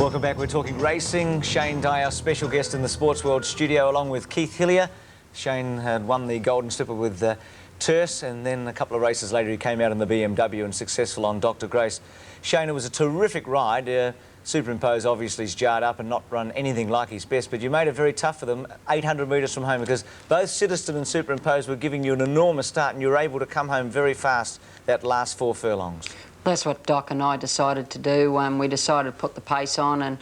Welcome back. We're talking racing. Shane Dye, our special guest in the Sportsworld studio, along with Keith Hillier. Shane had won the Golden Slipper with Terse, and then a couple of races later he came out in the BMW and successful on Dr. Grace. Shane, it was a terrific ride. Superimpose obviously is jarred up and not run anything like his best, but you made it very tough for them, 800 metres from home, because both Citizen and Superimpose were giving you an enormous start, and you were able to come home very fast that last 4 furlongs. That's what Doc and I decided to do. We decided to put the pace on, and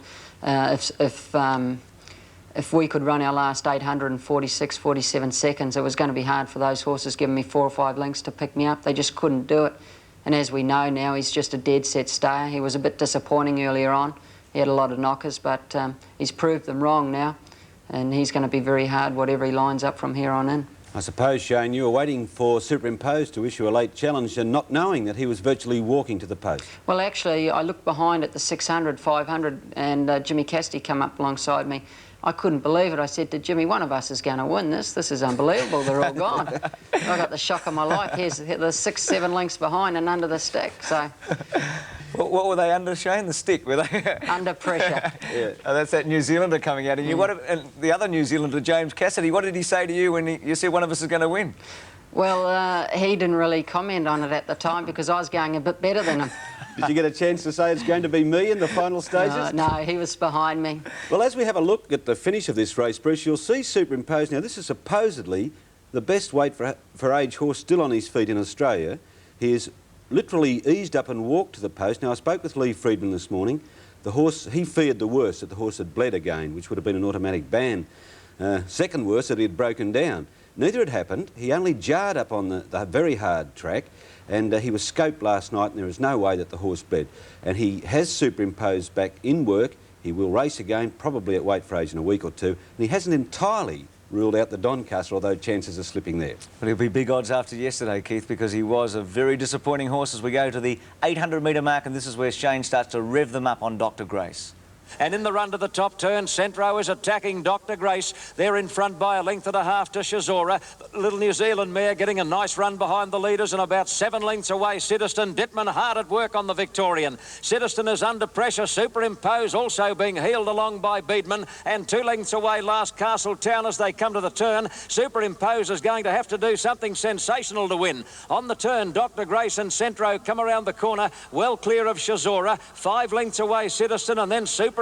if we could run our last 846, 47 seconds, it was going to be hard for those horses giving me 4 or 5 lengths to pick me up. They just couldn't do it. And as we know now, he's just a dead-set stayer. He was a bit disappointing earlier on. He had a lot of knockers, but he's proved them wrong now, and he's going to be very hard whatever he lines up from here on in. I suppose, Shane, you were waiting for Superimpose to issue a late challenge and not knowing that he was virtually walking to the post. Well, actually, I looked behind at the 600, 500, and Jimmy Cassidy come up alongside me. I couldn't believe it. I said to Jimmy, one of us is going to win this. This is unbelievable. They're all gone. I got the shock of my life. Here's the 6, 7 lengths behind and under the stick. So, what were they under, Shane? The stick, were they? Under pressure. Yeah. Oh, that's that New Zealander coming out. And you, and the other New Zealander, James Cassidy, what did he say to you when you said one of us is going to win? Well, he didn't really comment on it at the time because I was going a bit better than him. Did you get a chance to say it's going to be me in the final stages? No, he was behind me. Well, as we have a look at the finish of this race, Bruce, you'll see Superimpose. Now, this is supposedly the best weight for age horse still on his feet in Australia. He has literally eased up and walked to the post. Now, I spoke with Lee Friedman this morning. The horse, he feared the worst, that the horse had bled again, which would have been an automatic ban. Second worst, that he had broken down. Neither had happened. He only jarred up on the very hard track, and he was scoped last night, and there is no way that the horse bled. And he has Superimposed back in work. He will race again, probably at weight for age in a week or two, and he hasn't entirely ruled out the Doncaster, although chances are slipping there. But he'll be big odds after yesterday, Keith, because he was a very disappointing horse as we go to the 800-metre mark, and this is where Shane starts to rev them up on Dr. Grace. And in the run to the top turn, Centro is attacking Dr. Grace. They're in front by a length and a half to Shazora. Little New Zealand mare getting a nice run behind the leaders, and about 7 lengths away, Citizen. Dittman hard at work on the Victorian. Citizen is under pressure. Superimpose also being heeled along by Beedman, and 2 lengths away, last Castletown as they come to the turn. Superimpose is going to have to do something sensational to win. On the turn, Dr. Grace and Centro come around the corner, well clear of Shazora. 5 lengths away, Citizen, and then Superimpose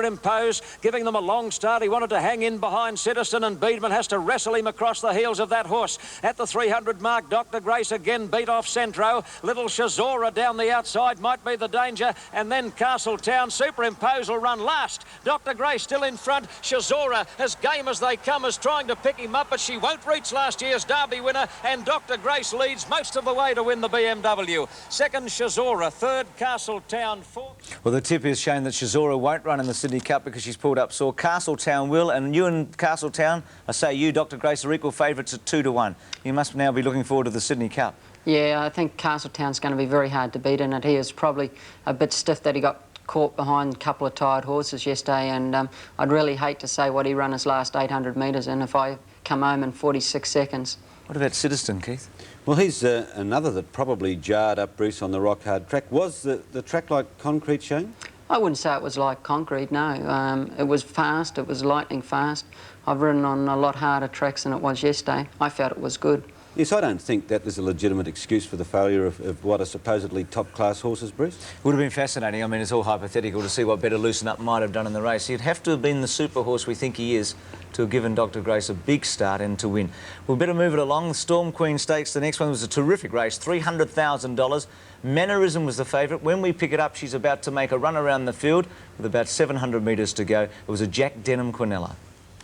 giving them a long start. He wanted to hang in behind Citizen, and Beedman has to wrestle him across the heels of that horse. At the 300 mark, Dr. Grace again beat off Centro. Little Shazora down the outside might be the danger, and then Castletown. Superimpose will run last. Dr. Grace still in front. Shazora, as game as they come, is trying to pick him up, but she won't reach last year's Derby winner, and Dr. Grace leads most of the way to win the BMW. Second, Shazora. Third, Castletown. Fourth. Well, the tip is, Shane, that Shazora won't run in the Sydney Cup because she's pulled up sore. Castletown will, and you and Castletown, I say you, Dr. Grace, are equal favourites at 2 to 1. You must now be looking forward to the Sydney Cup. Yeah, I think Castletown's going to be very hard to beat in it. He is probably a bit stiff that he got caught behind a couple of tired horses yesterday, and I'd really hate to say what he ran his last 800 metres in if I come home in 46 seconds. What about Citizen, Keith? Well, he's another that probably jarred up Bruce on the rock-hard track. Was the track like concrete, Shane? I wouldn't say it was like concrete, no. It was fast, it was lightning fast. I've ridden on a lot harder tracks than it was yesterday. I felt it was good. Yes, I don't think that is a legitimate excuse for the failure of what are supposedly top-class horses, Bruce. Would have been fascinating. I mean, it's all hypothetical to see what Better Loosen Up might have done in the race. He'd have to have been the super horse we think he is to have given Dr. Grace a big start and to win. We'll better move it along. The Storm Queen Stakes, the next one was a terrific race, $300,000. Mannerism was the favourite. When we pick it up, she's about to make a run around the field with about 700 metres to go. It was a Jack Denham Quinella.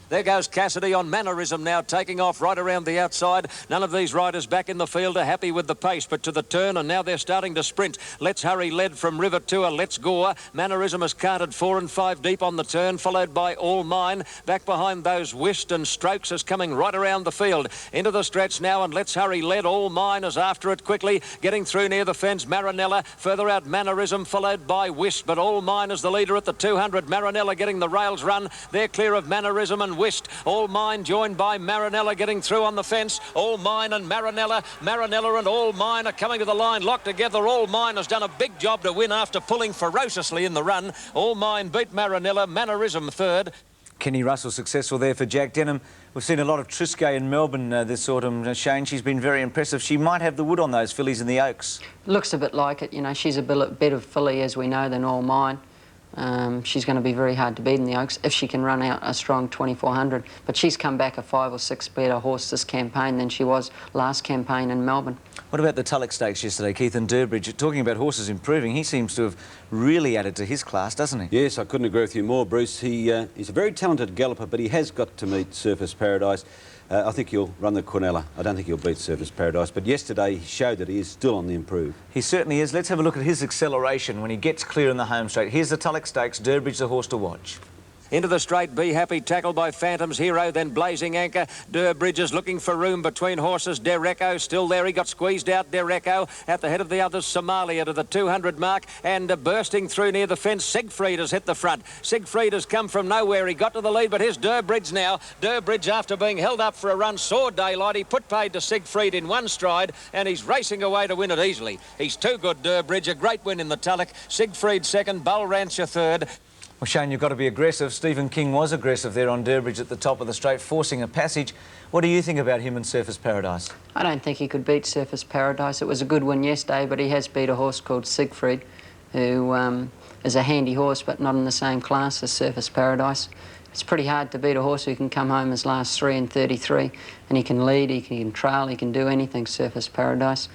There goes Cassidy on Mannerism now, taking off right around the outside. None of these riders back in the field are happy with the pace, but to the turn, and now they're starting to sprint. Let's Hurry led from River Tour. Let's Gore. Mannerism has carted 4 and 5 deep on the turn, followed by All Mine. Back behind those Whist and Strokes is coming right around the field. Into the stretch now, and Let's Hurry led. All Mine is after it quickly, getting through near the fence. Marinella, further out Mannerism, followed by Whist, but All Mine is the leader at the 200. Marinella getting the rails run. They're clear of Mannerism, and and Whist. All Mine joined by Marinella getting through on the fence. All Mine and Marinella. Marinella and All Mine are coming to the line locked together. All Mine has done a big job to win after pulling ferociously in the run. All Mine beat Marinella. Mannerism third. Kenny Russell successful there for Jack Denham. We've seen a lot of Triscay in Melbourne this autumn. Shane, she's been very impressive. She might have the wood on those fillies in the Oaks. Looks a bit like it, you know. She's a better filly, as we know, than All Mine. She's going to be very hard to beat in the Oaks if she can run out a strong 2400. But she's come back a 5 or 6 better horse this campaign than she was last campaign in Melbourne. What about the Tulloch Stakes yesterday, Keith and Durbridge? Talking about horses improving, he seems to have really added to his class, doesn't he? Yes, I couldn't agree with you more, Bruce. He's a very talented galloper, but he has got to meet Surface Paradise. I think he'll run the Quinella. I don't think he'll beat Surface Paradise, but yesterday he showed that he is still on the improve. He certainly is. Let's have a look at his acceleration when he gets clear in the home straight. Here's the Tulloch Stakes, Durbridge the horse to watch. Into the straight, Be Happy, tackled by Phantom's Hero, then Blazing Anchor. Durbridge is looking for room between horses. Dereco still there. He got squeezed out. Dereco at the head of the others. Somalia to the 200 mark and bursting through near the fence. Siegfried has hit the front. Siegfried has come from nowhere. He got to the lead, but here's Durbridge now. Durbridge, after being held up for a run, saw daylight. He put paid to Siegfried in one stride and he's racing away to win it easily. He's too good, Durbridge. A great win in the Tulloch. Siegfried second, Bull Rancher third. Well, Shane, you've got to be aggressive. Stephen King was aggressive there on Durbridge at the top of the straight, forcing a passage. What do you think about him and Surface Paradise? I don't think he could beat Surface Paradise. It was a good win yesterday, but he has beat a horse called Siegfried, who is a handy horse, but not in the same class as Surface Paradise. It's pretty hard to beat a horse who can come home as last 3 and 33, and he can lead, he can trail, he can do anything, Surface Paradise.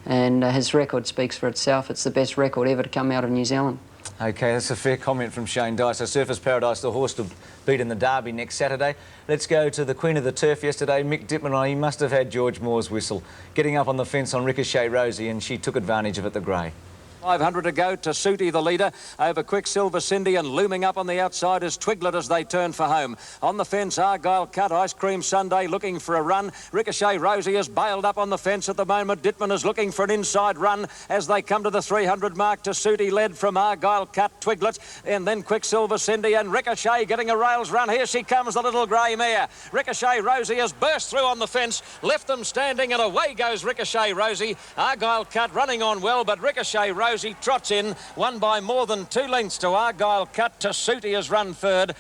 And his record speaks for itself. It's the best record ever to come out of New Zealand. OK, that's a fair comment from Shane Dye. So Surface Paradise, the horse to beat in the Derby next Saturday. Let's go to the Queen of the Turf yesterday, Mick Dittman. He must have had George Moore's whistle, getting up on the fence on Ricochet Rosie, and she took advantage of it, the grey. 500 to go. Tasuti, the leader, over Quicksilver Cindy, and looming up on the outside is Twiglet as they turn for home. On the fence, Argyle Cut, Ice Cream Sunday looking for a run. Ricochet Rosie is bailed up on the fence at the moment. Dittman is looking for an inside run as they come to the 300 mark. Tasuti led from Argyle Cut, Twiglet, and then Quicksilver Cindy, and Ricochet getting a rails run. Here she comes, the little grey mare. Ricochet Rosie has burst through on the fence, left them standing, and away goes Ricochet Rosie. Argyle Cut running on well, but Ricochet Rosie trots in, won by more than 2 lengths to Argyle Cut. Tasuti has run third.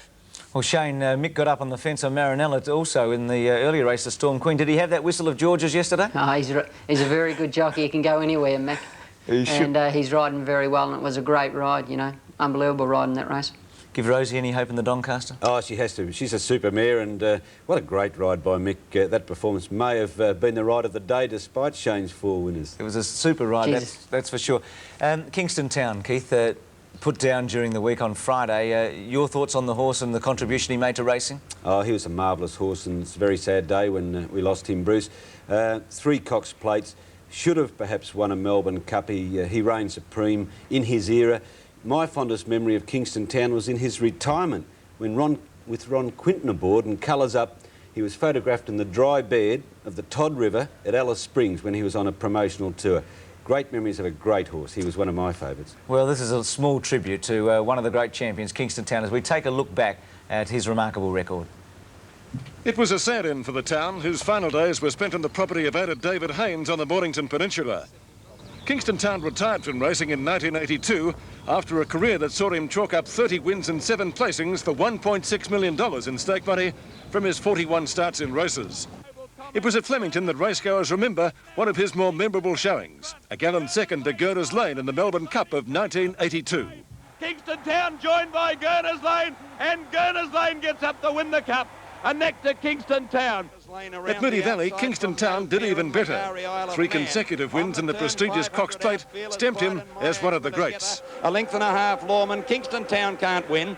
Well, Shane, Mick got up on the fence on Marinella also in the earlier race, the Storm Queen. Did he have that whistle of George's yesterday? Oh, he's a very good jockey. He can go anywhere, Mick. And he's riding very well, and it was a great ride, you know. Unbelievable ride in that race. Give Rosie any hope in the Doncaster? Oh, she has to. She's a super mare, and what a great ride by Mick. That performance may have been the ride of the day despite Shane's 4 winners. It was a super ride, that's for sure. Kingston Town, Keith, put down during the week on Friday. Your thoughts on the horse and the contribution he made to racing? Oh, he was a marvellous horse, and it's a very sad day when we lost him, Bruce. 3 Cox plates, should have perhaps won a Melbourne Cup. He reigned supreme in his era. My fondest memory of Kingston Town was in his retirement when with Ron Quinton aboard and colours up. He was photographed in the dry bed of the Todd River at Alice Springs when he was on a promotional tour. Great memories of a great horse. He was one of my favourites. Well, this is a small tribute to one of the great champions, Kingston Town, as we take a look back at his remarkable record. It was a sad end for the town, whose final days were spent on the property of owner David Haynes on the Mornington Peninsula. Kingston Town retired from racing in 1982 after a career that saw him chalk up 30 wins and 7 placings for $1.6 million in stake money from his 41 starts in races. It was at Flemington that racegoers remember one of his more memorable showings, a gallant second to Gurner's Lane in the Melbourne Cup of 1982. Kingston Town joined by Gurner's Lane, and Gurner's Lane gets up to win the Cup. And next to Kingston Town. At Moonee Valley, Kingston Town did even better. 3 consecutive wins in the prestigious Cox Plate stamped him as one of the greats. A length and a half, Lawman. Kingston Town can't win.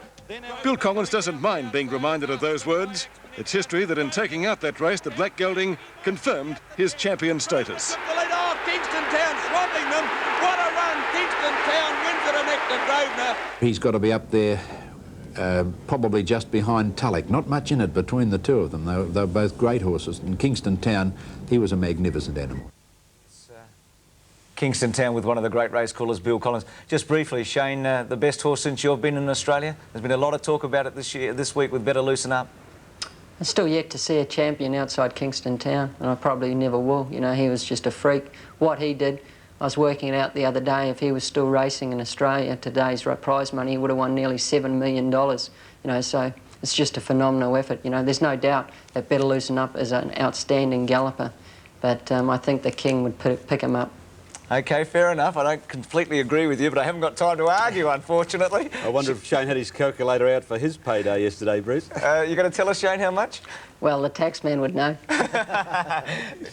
Bill Collins doesn't mind being reminded of those words. It's history that in taking out that race, the black gelding confirmed his champion status. Oh, Kingston Town swamping them. What a run. Kingston Town wins it next to Grosvenor. He's got to be up there. Probably just behind Tulloch. Not much in it between the two of them. They were both great horses. In Kingston Town, he was a magnificent animal. Kingston Town with one of the great race callers, Bill Collins. Just briefly, Shane, the best horse since you've been in Australia? There's been a lot of talk about it this week with Better Loosen Up. I'm still yet to see a champion outside Kingston Town, and I probably never will. You know, he was just a freak. What he did, I was working it out the other day, if he was still racing in Australia, today's prize money, he would have won nearly $7 million. You know, so it's just a phenomenal effort. You know, there's no doubt that Better Loosen Up is an outstanding galloper, but I think the King would pick him up. OK, fair enough. I don't completely agree with you, but I haven't got time to argue, unfortunately. I wonder if Shane had his calculator out for his payday yesterday, Bruce. You going to tell us, Shane, how much? Well, the tax man would know.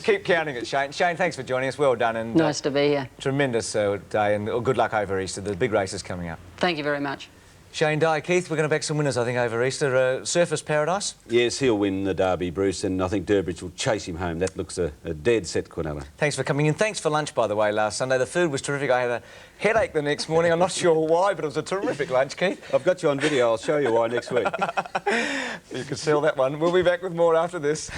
Keep counting it, Shane. Shane, thanks for joining us. Well done. And Nice to be here. tremendous day, and good luck over Easter. The big race is coming up. Thank you very much. Shane Dye, Keith, we're going to back some winners, I think, over Easter. Surface Paradise? Yes, he'll win the Derby, Bruce, and I think Durbridge will chase him home. That looks a dead set, Quinella. Thanks for coming in. Thanks for lunch, by the way, last Sunday. The food was terrific. I had a headache the next morning. I'm not sure why, but it was a terrific lunch, Keith. I've got you on video. I'll show you why next week. You can sell that one. We'll be back with more after this.